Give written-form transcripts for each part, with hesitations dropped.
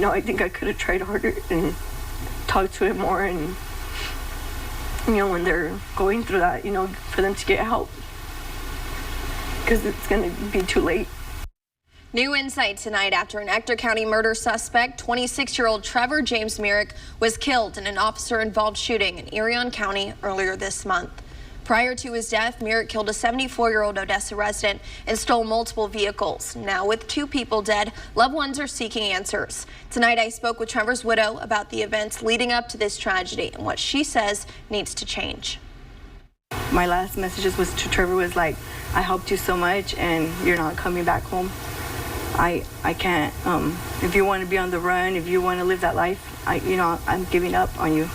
I think I could have tried harder and talked to him more, and when they're going through that, for them to get help, because it's going to be too late. New insight tonight after an Ector County murder suspect, 26-year-old Trevor James Myrick, was killed in an officer-involved shooting in Irwin County earlier this month. Prior to his death, Myrick killed a 74-year-old Odessa resident and stole multiple vehicles. Now, with 2 people dead, loved ones are seeking answers. Tonight, I spoke with Trevor's widow about the events leading up to this tragedy and what she says needs to change. My last messages was to Trevor was like, I helped you so much and you're not coming back home. I can't, if you want to be on the run, if you want to live that life, I'm giving up on you.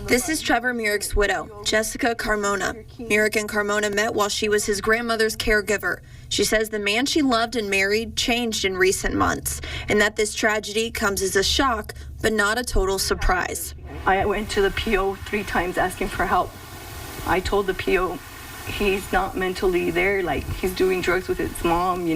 This is Trevor Myrick's widow, Jessica Carmona. Myrick and Carmona met while she was his grandmother's caregiver. She says the man she loved and married changed in recent months, and that this tragedy comes as a shock, but not a total surprise. I went to the PO 3 times asking for help. I told the PO he's not mentally there, like he's doing drugs with his mom,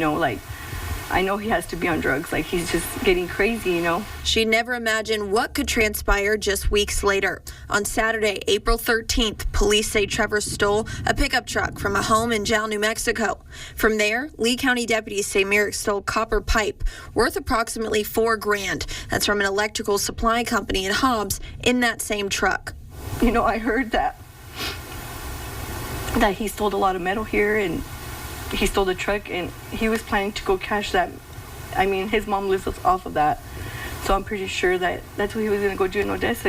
I know he has to be on drugs, like he's just getting crazy, She never imagined what could transpire just weeks later. On Saturday, April 13th, police say Trevor stole a pickup truck from a home in Jal, New Mexico. From there, Lee County deputies say Myrick stole copper pipe worth approximately $4,000. That's from an electrical supply company in Hobbs in that same truck. I heard that he stole a lot of metal here, and he stole the truck, and he was planning to go cash that. His mom lives off of that, so I'm pretty sure that that's what he was going to go do in Odessa,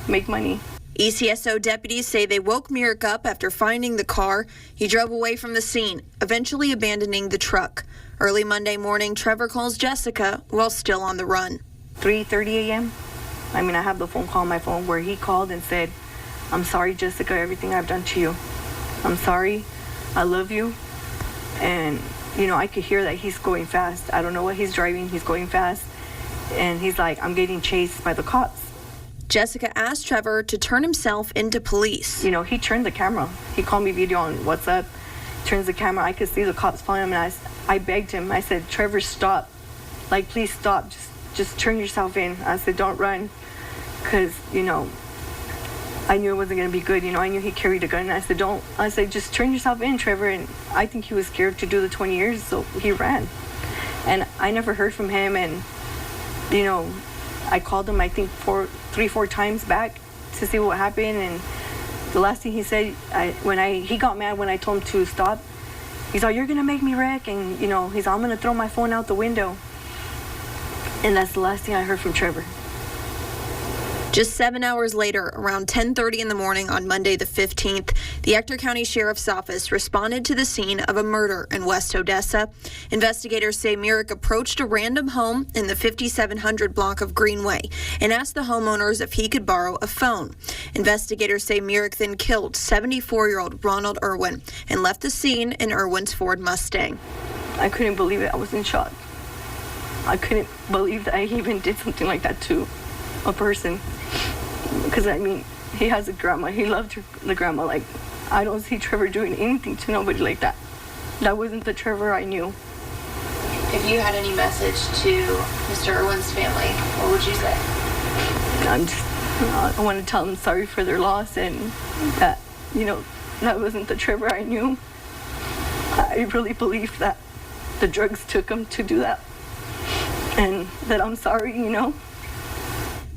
make money. ECSO deputies say they woke Myrick up after finding the car. He drove away from the scene, eventually abandoning the truck. Early Monday morning, Trevor calls Jessica while still on the run. 3:30 a.m. I have the phone call on my phone where he called and said, I'm sorry, Jessica, everything I've done to you. I'm sorry. I love you. And, I could hear that he's going fast. I don't know what he's driving. He's going fast. And he's like, I'm getting chased by the cops. Jessica asked Trevor to turn himself into police. He turned the camera. He called me video on WhatsApp, turns the camera. I could see the cops following him, and I begged him. I said, Trevor, stop. Please stop. Just turn yourself in. I said, don't run. Because, I knew it wasn't going to be good. I knew he carried a gun. I said, just turn yourself in, Trevor. And I think he was scared to do the 20 years, so he ran. And I never heard from him. And, I called him, I think, 3-4 times back to see what happened. And the last thing he said, he got mad when I told him to stop. He's like, you're going to make me wreck. And, he's like, I'm going to throw my phone out the window. And that's the last thing I heard from Trevor. Just 7 hours later, around 10:30 in the morning on Monday the 15th, the Ector County Sheriff's Office responded to the scene of a murder in West Odessa. Investigators say Myrick approached a random home in the 5700 block of Greenway and asked the homeowners if he could borrow a phone. Investigators say Myrick then killed 74-year-old Ronald Irwin and left the scene in Irwin's Ford Mustang. I couldn't believe it. I was in shock. I couldn't believe that I even did something like that to a person. Because, he has a grandma. He loved the grandma. I don't see Trevor doing anything to nobody like that. That wasn't the Trevor I knew. If you had any message to Mr. Irwin's family, what would you say? I want to tell them sorry for their loss, and that, that wasn't the Trevor I knew. I really believe that the drugs took him to do that. And that I'm sorry,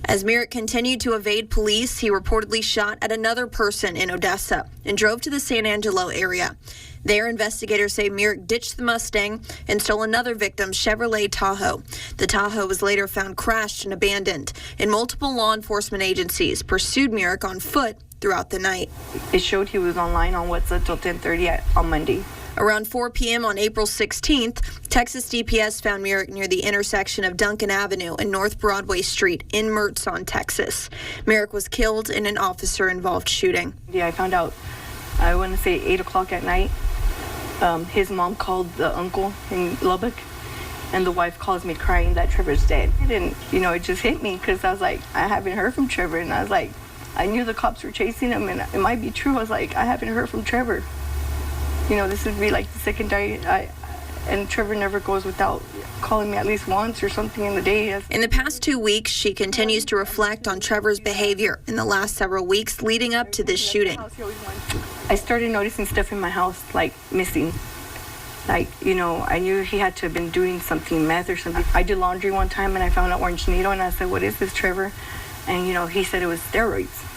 As Myrick continued to evade police, he reportedly shot at another person in Odessa and drove to the San Angelo area. There, investigators say Myrick ditched the Mustang and stole another victim's Chevrolet Tahoe. The Tahoe was later found crashed and abandoned, and multiple law enforcement agencies pursued Myrick on foot throughout the night. It showed he was online on WhatsApp till 10:30 on Monday. Around 4 p.m. on April 16th, Texas DPS found Myrick near the intersection of Duncan Avenue and North Broadway Street in Mertzon, Texas. Myrick was killed in an officer-involved shooting. Yeah, I found out, I want to say 8 o'clock at night. His mom called the uncle in Lubbock, and the wife calls me crying that Trevor's dead. And, it just hit me because I was like, I haven't heard from Trevor. And I was like, I knew the cops were chasing him, and it might be true. I was like, I haven't heard from Trevor. This would be like the second day And Trevor never goes without calling me at least once or something in the day. In the past 2 weeks, she continues to reflect on Trevor's behavior in the last several weeks leading up to this shooting. I started noticing stuff in my house, like missing. Like, you know, I knew he had to have been doing something, meth or something. I did laundry one time and I found an orange needle and I said, what is this, Trevor? And, you know, he said it was steroids.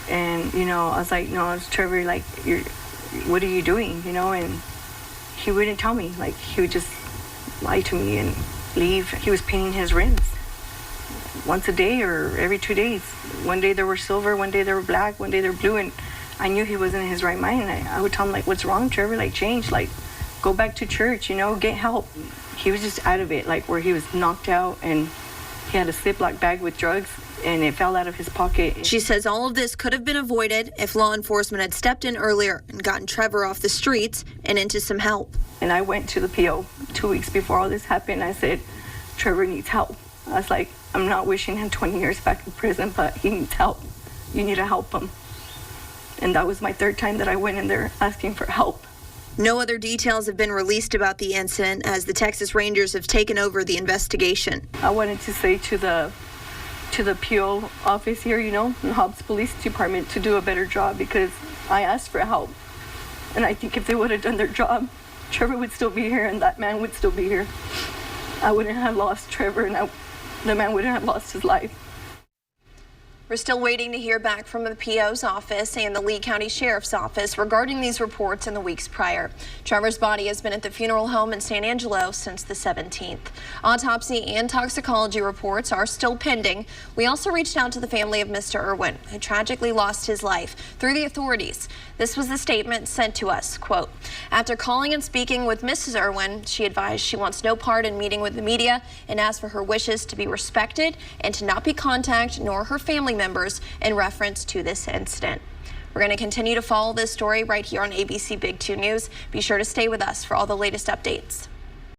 And, you know, I was like, no, it's Trevor, like, what are you doing, you know? And he wouldn't tell me. Like, he would just lie to me and leave. He was painting his rims once a day or every 2 days. One day they were silver, one day they were black, one day they were blue, and I knew he wasn't in his right mind. And I would tell him, like, what's wrong, Trevor? Like, change, like, go back to church, you know, get help. He was just out of it, like, where he was knocked out and he had a Ziploc bag with drugs and it fell out of his pocket. She says all of this could have been avoided if law enforcement had stepped in earlier and gotten Trevor off the streets and into some help. And I went to the PO 2 weeks before all this happened. I said, Trevor needs help. I was like, I'm not wishing him 20 years back in prison, but he needs help. You need to help him. And that was my third time that I went in there asking for help. No other details have been released about the incident as the Texas Rangers have taken over the investigation. I wanted to say to the PO office here, you know, the Hobbs Police Department, to do a better job, because I asked for help. And I think if they would have done their job, Trevor would still be here and that man would still be here. I wouldn't have lost Trevor and the man wouldn't have lost his life. We're still waiting to hear back from the PO's office and the Lee County Sheriff's Office regarding these reports in the weeks prior. Trevor's body has been at the funeral home in San Angelo since the 17th. Autopsy and toxicology reports are still pending. We also reached out to the family of Mr. Irwin, who tragically lost his life through the authorities. This was the statement sent to us, quote, after calling and speaking with Mrs. Irwin, she advised she wants no part in meeting with the media and asked for her wishes to be respected and to not be contacted nor her family members in reference to this incident. We're going to continue to follow this story right here on ABC Big 2 News. Be sure to stay with us for all the latest updates.